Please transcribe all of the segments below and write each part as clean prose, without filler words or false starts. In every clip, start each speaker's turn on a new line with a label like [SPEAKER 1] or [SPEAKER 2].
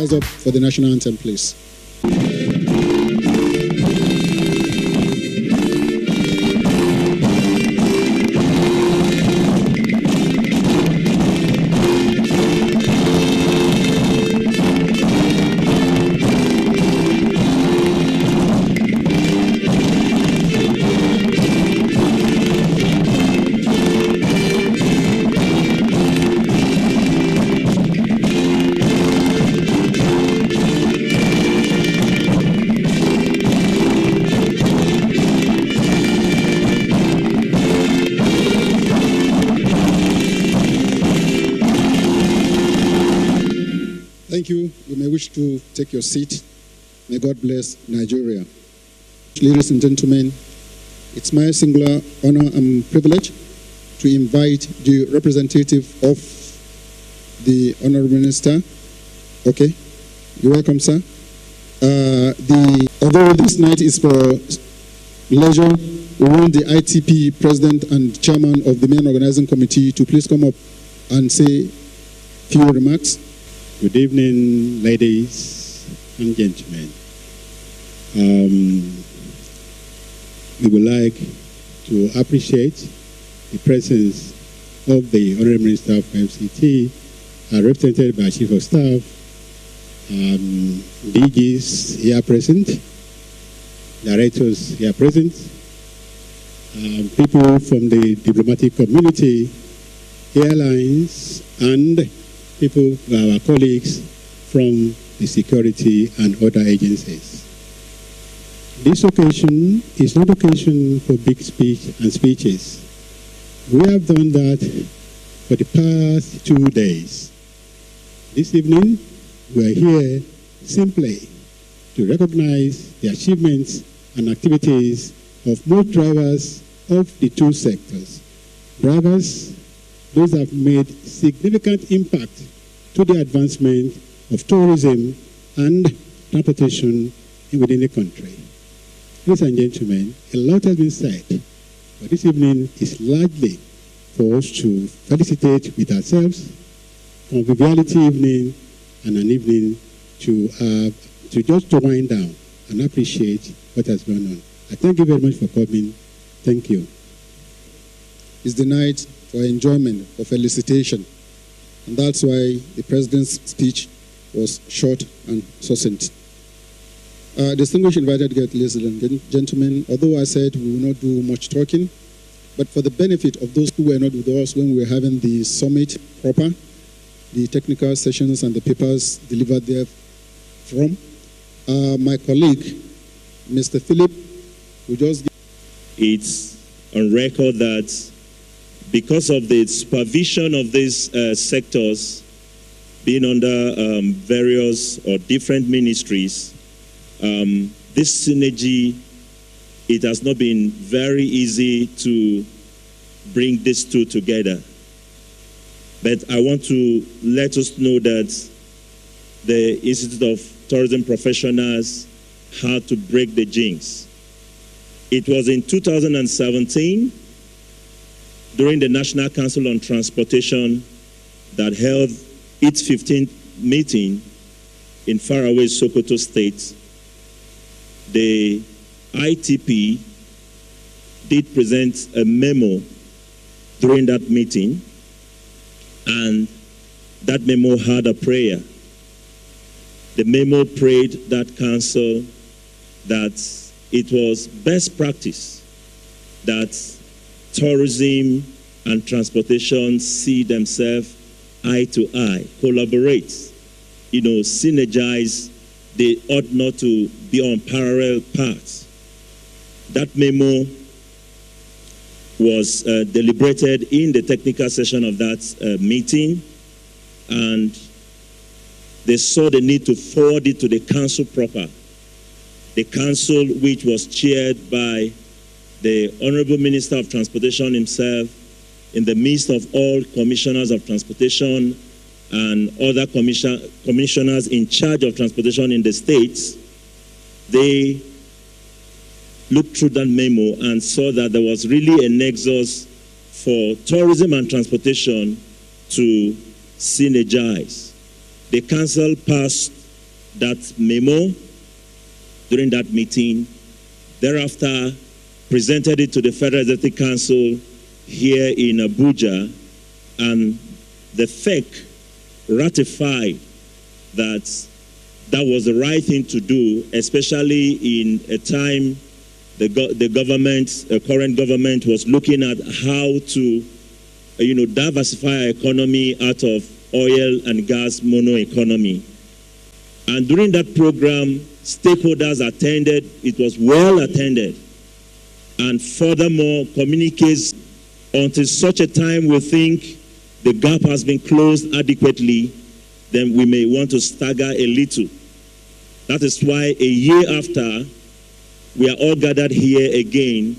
[SPEAKER 1] rise up for the national anthem, please. Thank you. You may wish to take your seat. May God bless Nigeria. Ladies and gentlemen, it's my singular honor and privilege to invite the representative of the Honorable Minister. Okay, you're welcome, sir. Although this night is for leisure, we want the ITP President and Chairman of the main organizing committee to please come up and say a few remarks.
[SPEAKER 2] Good evening, ladies and gentlemen. We would like to appreciate the presence of the Honorable Minister of FCT, represented by Chief of Staff, DGs here present, directors here present, people from the diplomatic community, airlines, and people, our colleagues from the security and other agencies. This occasion is not occasion for big speech and speeches. We have done that for the past 2 days. This evening, we are here simply to recognize the achievements and activities of most drivers of the two sectors. Drivers, those that have made significant impact to the advancement of tourism and transportation within the country. Ladies and gentlemen, a lot has been said, but this evening is largely for us to felicitate with ourselves, conviviality evening, and an evening to to just to wind down and appreciate what has gone on. I thank you very much for coming. Thank you.
[SPEAKER 1] It's the night for enjoyment, for felicitation. And that's why the president's speech was short and succinct. Distinguished invited guests, ladies and gentlemen, although I said we will not do much talking, but for the benefit of those who were not with us when we were having the summit proper, the technical sessions and the papers delivered there from, my colleague, Mr. Philip, will just give.
[SPEAKER 3] It's on record that because of the supervision of these sectors being under various or different ministries, this synergy, it has not been very easy to bring these two together. But I want to let us know that the Institute of Tourism Professionals had to break the jinx. It was in 2017, during the National Council on Transportation, that held its 15th meeting in faraway Sokoto State. The ITP did present a memo during that meeting, and that memo had a prayer. The memo prayed that council that it was best practice that tourism and transportation see themselves eye to eye, collaborate, synergize. They ought not to be on parallel paths. That memo was deliberated in the technical session of that meeting, and they saw the need to forward it to the council proper. The council, which was chaired by the Honorable Minister of Transportation himself, in the midst of all commissioners of transportation and other commissioners in charge of transportation in the states, they looked through that memo and saw that there was really a nexus for tourism and transportation to synergize. The council passed that memo during that meeting, thereafter presented it to the Federal Executive Council here in Abuja, and the FEC ratified that that was the right thing to do, especially in a time the government, current government, was looking at how to, diversify our economy out of oil and gas mono economy. And during that program, stakeholders attended. It was well attended. And furthermore, communicates until such a time we think the gap has been closed adequately, then we may want to stagger a little. That is why a year after, we are all gathered here again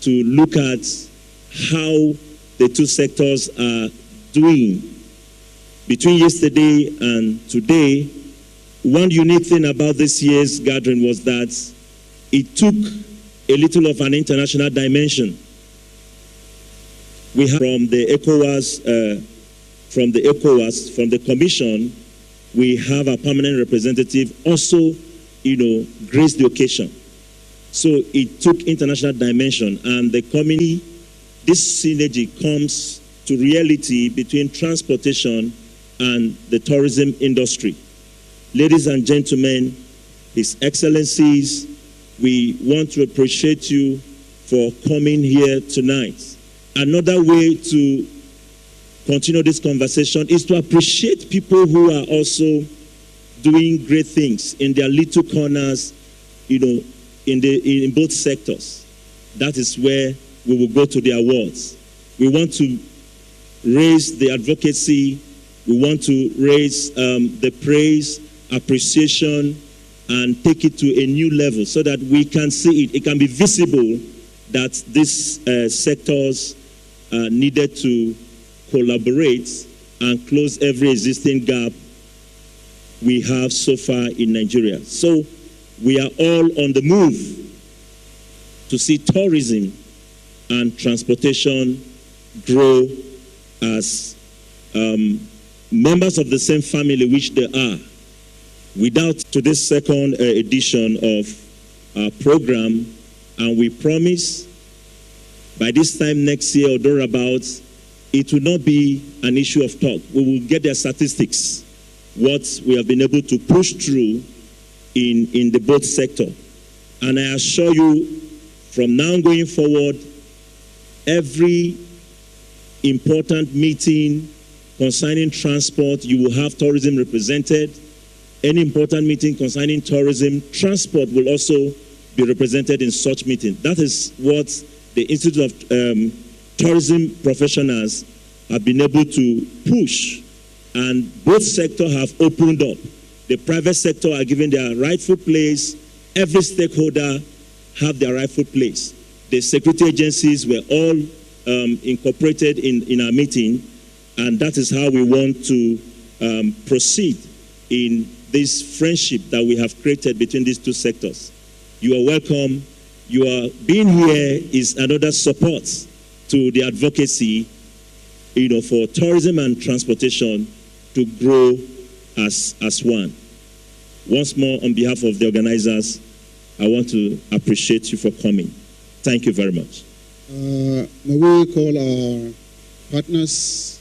[SPEAKER 3] to look at how the two sectors are doing. Between yesterday and today, one unique thing about this year's gathering was that it took a little of an international dimension. We have from the ECOWAS, Commission, we have a permanent representative also, grace the occasion. So it took international dimension, and the community, this synergy comes to reality between transportation and the tourism industry. Ladies and gentlemen, His Excellencies, we want to appreciate you for coming here tonight. Another way to continue this conversation is to appreciate people who are also doing great things in their little corners, in both sectors. That is where we will go to the awards. We want to raise the advocacy. We want to raise the praise, appreciation, and take it to a new level so that we can see it. It can be visible that these sectors needed to collaborate and close every existing gap we have so far in Nigeria. So we are all on the move to see tourism and transportation grow as members of the same family, which they are. Without to this second edition of our program, and we promise by this time next year or thereabouts, it will not be an issue of talk. We will get their statistics, what we have been able to push through in the boat sector. And I assure you, from now going forward, every important meeting concerning transport, you will have tourism represented. Any important meeting concerning tourism, transport will also be represented in such meeting. That is what the Institute of Tourism Professionals have been able to push, and both sectors have opened up. The private sector are given their rightful place. Every stakeholder have their rightful place. The security agencies were all incorporated in our meeting, and that is how we want to proceed in this friendship that we have created between these two sectors. You are welcome. Being here is another support to the advocacy, for tourism and transportation to grow as one. Once more, on behalf of the organizers, I want to appreciate you for coming. Thank you very much.
[SPEAKER 1] May we call our partners